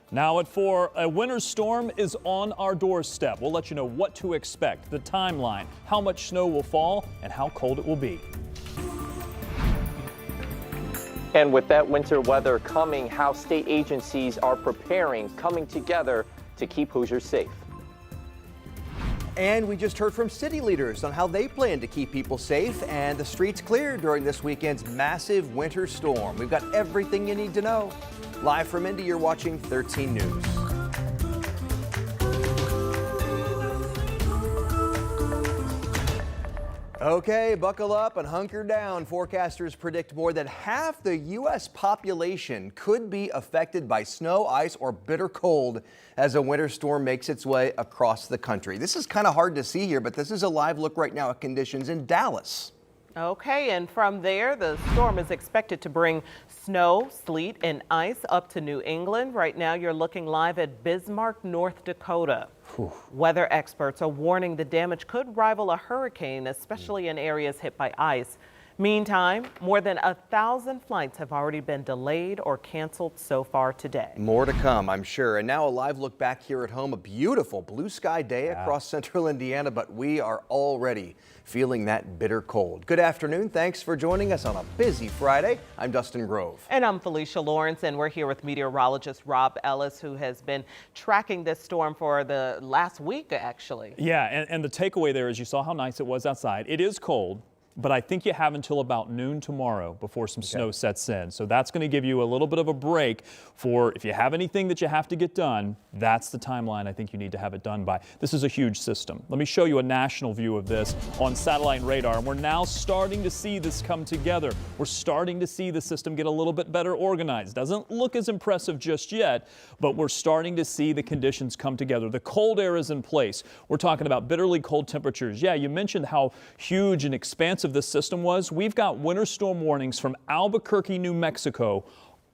Now at 4, a winter storm is on our doorstep. We'll let you know what to expect, the timeline, how much snow will fall, and how cold it will be. And with that winter weather coming, how state agencies are preparing, coming together to keep Hoosiers safe. And we just heard from city leaders on how they plan to keep people safe and the streets clear during this weekend's massive winter storm. We've got everything you need to know. Live from Indy, you're watching 13 News. Okay, buckle up and hunker down. Forecasters predict more than half the U.S. population could be affected by snow, ice, or bitter cold as a winter storm makes its way across the country. This is kind of hard to see here, but this is a live look right now at conditions in Dallas. Okay, and from there, the storm is expected to bring snow, sleet, and ice up to New England. Right now, you're looking live at Bismarck, North Dakota. Weather experts are warning the damage could rival a hurricane, especially in areas hit by ice. Meantime, more than 1,000 flights have already been delayed or canceled so far today. More to come, I'm sure. And now a live look back here at home. A beautiful blue sky day across central Indiana, but we are already feeling that bitter cold. Good afternoon. Thanks for joining us on a busy Friday. I'm Dustin Grove. And I'm Felicia Lawrence, and we're here with meteorologist Rob Ellis, who has been tracking this storm for the last week, actually. Yeah, and the takeaway there is you saw how nice it was outside. It is cold, but I think you have until about noon tomorrow before some snow sets in. So that's going to give you a little bit of a break for if you have anything that you have to get done, that's the timeline I think you need to have it done by. This is a huge system. Let me show you a national view of this on satellite radar. And we're now starting to see this come together. We're starting to see the system get a little bit better organized. Doesn't look as impressive just yet, but we're starting to see the conditions come together. The cold air is in place. We're talking about bitterly cold temperatures. Yeah, you mentioned how huge and expansive this system was. We've got winter storm warnings from Albuquerque, New Mexico,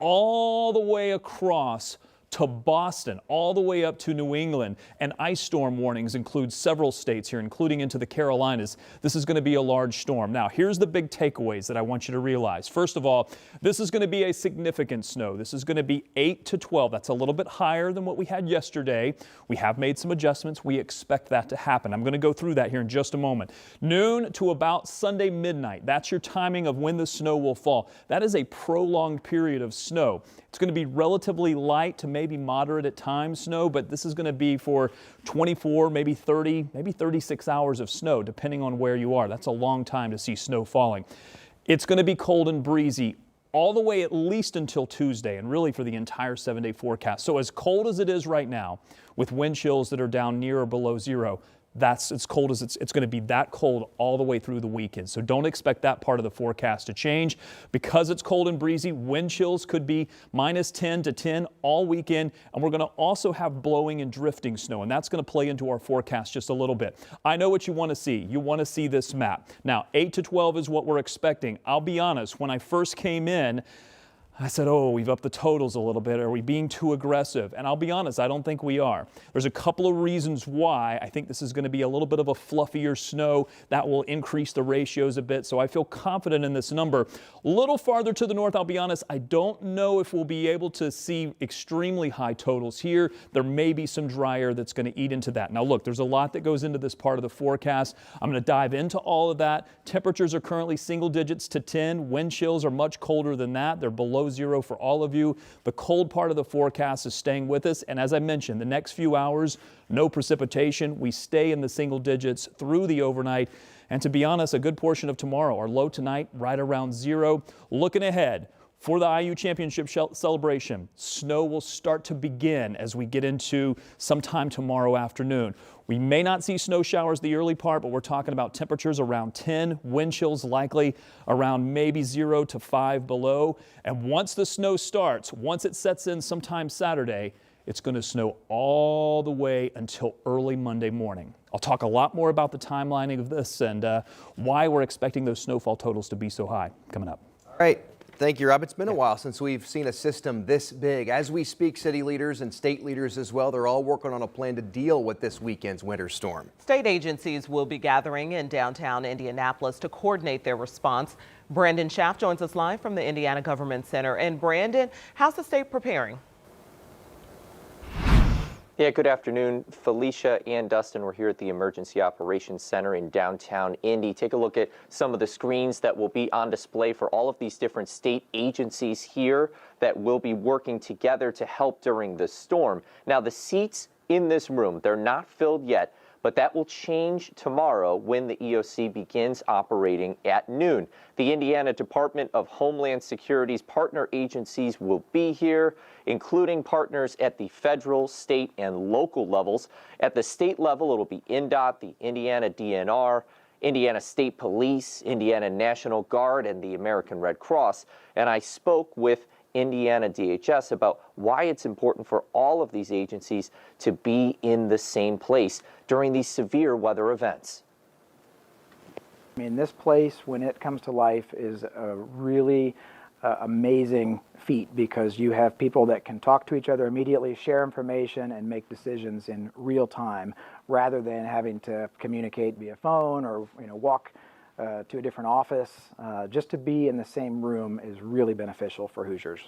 all the way across to Boston, all the way up to New England. And ice storm warnings include several states here, including into the Carolinas. This is going to be a large storm. Now, here's the big takeaways that I want you to realize. First of all, this is going to be a significant snow. This is going to be 8 to 12. That's a little bit higher than what we had yesterday. We have made some adjustments. We expect that to happen. I'm going to go through that here in just a moment. Noon to about Sunday midnight. That's your timing of when the snow will fall. That is a prolonged period of snow. It's going to be relatively light to maybe moderate at times snow, but this is going to be for 24, maybe 30, maybe 36 hours of snow, depending on where you are. That's a long time to see snow falling. It's going to be cold and breezy all the way at least until Tuesday, and really for the entire 7-day forecast. So as cold as it is right now, with wind chills that are down near or below zero, that's as cold as it's going to be that cold all the way through the weekend. So don't expect that part of the forecast to change. Because it's cold and breezy, wind chills could be minus 10 to 10 all weekend. And we're going to also have blowing and drifting snow. And that's going to play into our forecast just a little bit. I know what you want to see. You want to see this map. Now, 8 to 12 is what we're expecting. I'll be honest, when I first came in, I said, oh, we've upped the totals a little bit. Are we being too aggressive? And I'll be honest, I don't think we are. There's a couple of reasons why I think this is going to be a little bit of a fluffier snow that will increase the ratios a bit. So I feel confident in this number. A little farther to the north, I'll be honest, I don't know if we'll be able to see extremely high totals here. There may be some dry air that's going to eat into that. Now look, there's a lot that goes into this part of the forecast. I'm going to dive into all of that. Temperatures are currently single digits to 10. Wind chills are much colder than that. They're below zero for all of you. The cold part of the forecast is staying with us. And as I mentioned, the next few hours, no precipitation. We stay in the single digits through the overnight. And to be honest, a good portion of tomorrow, our low tonight right around zero. Looking ahead for the IU Championship celebration, snow will start to begin as we get into sometime tomorrow afternoon. We may not see snow showers the early part, but we're talking about temperatures around 10, wind chills likely around maybe 0 to 5 below. And once the snow starts, once it sets in sometime Saturday, it's going to snow all the way until early Monday morning. I'll talk a lot more about the timelining of this and why we're expecting those snowfall totals to be so high coming up. All right. Thank you, Rob. It's been a while since we've seen a system this big. As we speak, city leaders and state leaders as well, they're all working on a plan to deal with this weekend's winter storm. State agencies will be gathering in downtown Indianapolis to coordinate their response. Brandon Schaff joins us live from the Indiana Government Center. And Brandon, how's the state preparing? Yeah, good afternoon. Felicia and Dustin, we're here at the Emergency Operations Center in downtown Indy. Take a look at some of the screens that will be on display for all of these different state agencies here that will be working together to help during the storm. Now, the seats in this room, they're not filled yet, but that will change tomorrow when the EOC begins operating at noon. The Indiana Department of Homeland Security's partner agencies will be here, including partners at the federal, state, and local levels. At the state level, it'll be INDOT, the Indiana DNR, Indiana State Police, Indiana National Guard, and the American Red Cross. And I spoke with Indiana DHS about why it's important for all of these agencies to be in the same place during these severe weather events. I mean, this place, when it comes to life, is a really amazing feat because you have people that can talk to each other immediately, share information, and make decisions in real time, rather than having to communicate via phone or walk to a different office. Just to be in the same room is really beneficial for Hoosiers.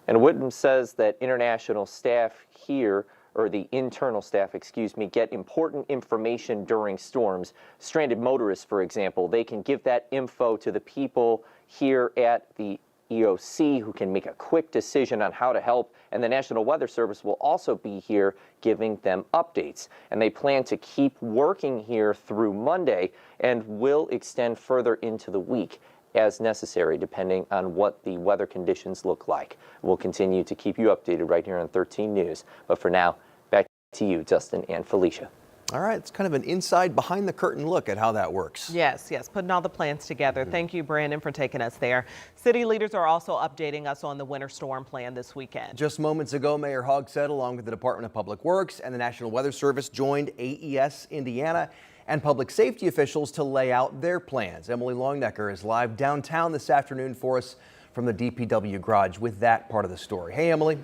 And Whitman says that international staff here, or the internal staff, excuse me, get important information during storms. Stranded motorists, for example, they can give that info to the people here at the EOC who can make a quick decision on how to help, and the National Weather Service will also be here giving them updates. And they plan to keep working here through Monday and will extend further into the week as necessary, depending on what the weather conditions look like. We'll continue to keep you updated right here on 13 News. But for now, back to you, Dustin and Felicia. All right, it's kind of an inside behind the curtain look at how that works. Yes, putting all the plans together. Thank you, Brandon, for taking us there. City leaders are also updating us on the winter storm plan this weekend. Just moments ago, Mayor Hogsett, along with the Department of Public Works and the National Weather Service, joined AES Indiana and public safety officials to lay out their plans. Emily Longnecker is live downtown this afternoon for us from the DPW garage with that part of the story. Hey, Emily.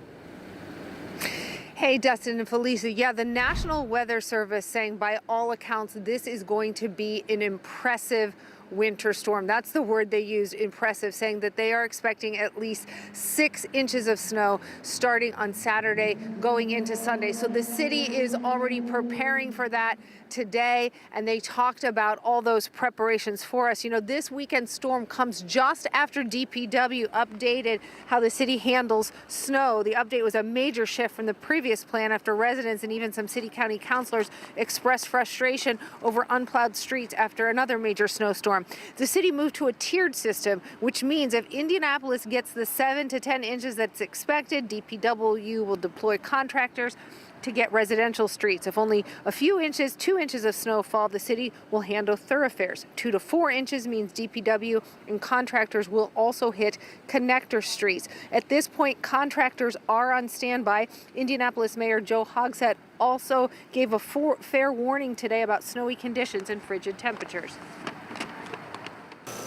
Hey, Dustin and Felicia. Yeah, the National Weather Service saying by all accounts this is going to be an impressive winter storm. That's the word they used, impressive, saying that they are expecting at least 6 inches of snow starting on Saturday going into Sunday. So the city is already preparing for that today, and they talked about all those preparations for us. You know, this weekend storm comes just after DPW updated how the city handles snow. The update was a major shift from the previous plan after residents and even some city county councilors expressed frustration over unplowed streets after another major snowstorm. The city moved to a tiered system, which means if Indianapolis gets the 7 to 10 inches that's expected, DPW will deploy contractors to get residential streets. If only a few inches, 2 inches of snow fall, the city will handle thoroughfares. 2 to 4 inches means DPW and contractors will also hit connector streets. At this point, contractors are on standby. Indianapolis Mayor Joe Hogsett also gave a fair warning today about snowy conditions and frigid temperatures.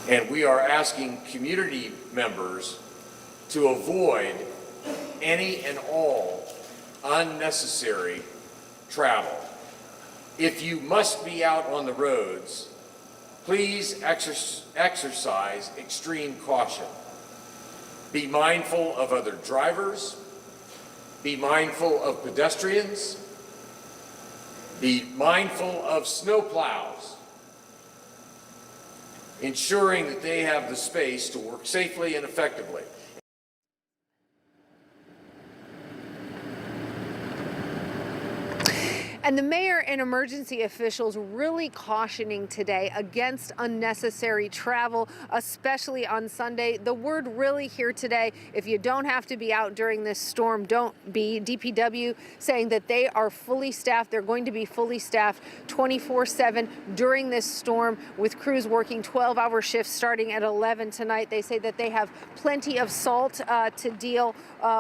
And we are asking community members to avoid any and all unnecessary travel. If you must be out on the roads, please exercise extreme caution. Be mindful of other drivers. Be mindful of pedestrians. Be mindful of snowplows, ensuring that they have the space to work safely and effectively. And the mayor and emergency officials really cautioning today against unnecessary travel, especially on Sunday. The word really here today, if you don't have to be out during this storm, don't be. DPW saying that they are fully staffed. They're going to be fully staffed 24/7 during this storm, with crews working 12-hour shifts starting at 11 tonight. They say that they have plenty of salt to deal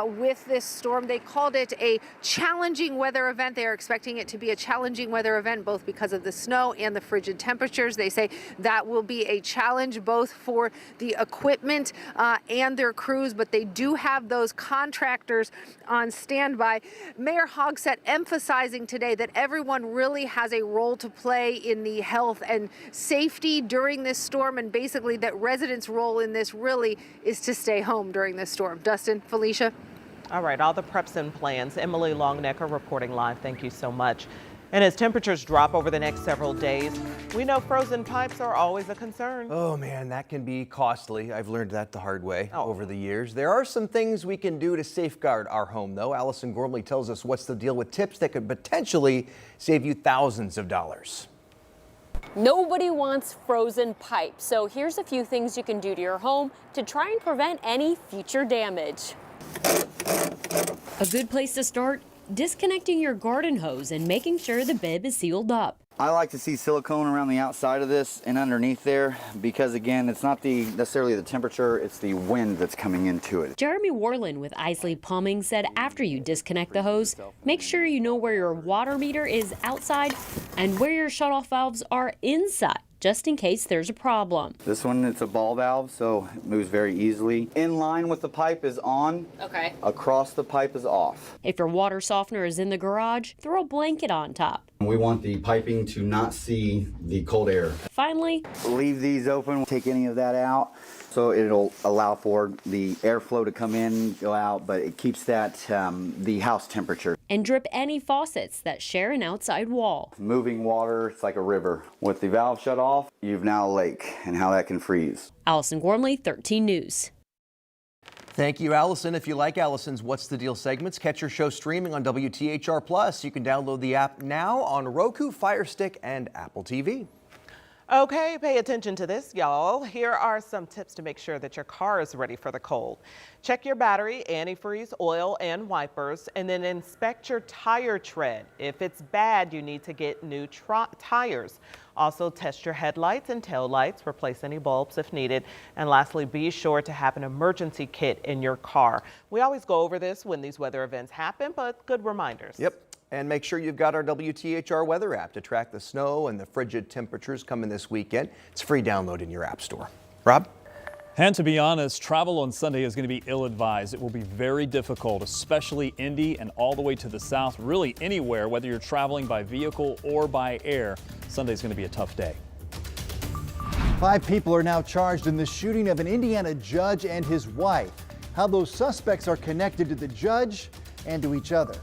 with this storm. They called it a challenging weather event. They are expecting it to be a challenging weather event, both because of the snow and the frigid temperatures. They say that will be a challenge both for the equipment and their crews, but they do have those contractors on standby. Mayor Hogsett emphasizing today that everyone really has a role to play in the health and safety during this storm, and basically that residents' role in this really is to stay home during this storm. Dustin, Felicia? All right, all the preps and plans. Emily Longnecker reporting live. Thank you so much. And as temperatures drop over the next several days, we know frozen pipes are always a concern. Oh man, that can be costly. I've learned that the hard way over the years. There are some things we can do to safeguard our home, though. Allison Gormley tells us what's the deal with tips that could potentially save you thousands of dollars. Nobody wants frozen pipes, so here's a few things you can do to your home to try and prevent any future damage. A good place to start: disconnecting your garden hose and making sure the bib is sealed up. I like to see silicone around the outside of this and underneath there because, again, it's not necessarily the temperature, it's the wind that's coming into it. Jeremy Warland with Isley Plumbing said after you disconnect the hose, make sure you know where your water meter is outside and where your shutoff valves are inside, just in case there's a problem. This one, it's a ball valve, so it moves very easily. In line with the pipe is on. Okay. Across the pipe is off. If your water softener is in the garage, throw a blanket on top. We want the piping to not see the cold air. Finally, Leave these open, take any of that out, so it'll allow for the airflow to come in, go out, but it keeps that the house temperature. and drip any faucets that share an outside wall. Moving water, it's like a river. With the valve shut off, you've now a lake and how that can freeze. Allison Gormley, 13 News. Thank you, Allison. If you like Allison's What's the Deal segments, catch your show streaming on WTHR Plus. You can download the app now on Roku, Fire Stick, and Apple TV. Okay, pay attention to this, y'all. Here are some tips to make sure that your car is ready for the cold. Check your battery, antifreeze, oil, and wipers, and then inspect your tire tread. If it's bad, you need to get new tires. Also, test your headlights and tail lights, replace any bulbs if needed. And lastly, be sure to have an emergency kit in your car. We always go over this when these weather events happen, but good reminders. Yep. And make sure you've got our WTHR weather app to track the snow and the frigid temperatures coming this weekend. It's free download in your app store. Rob? And to be honest, travel on Sunday is going to be ill-advised. It will be very difficult, especially Indy and all the way to the south, really anywhere, whether you're traveling by vehicle or by air. Sunday's going to be a tough day. 5 people are now charged in the shooting of an Indiana judge and his wife. How those suspects are connected to the judge and to each other.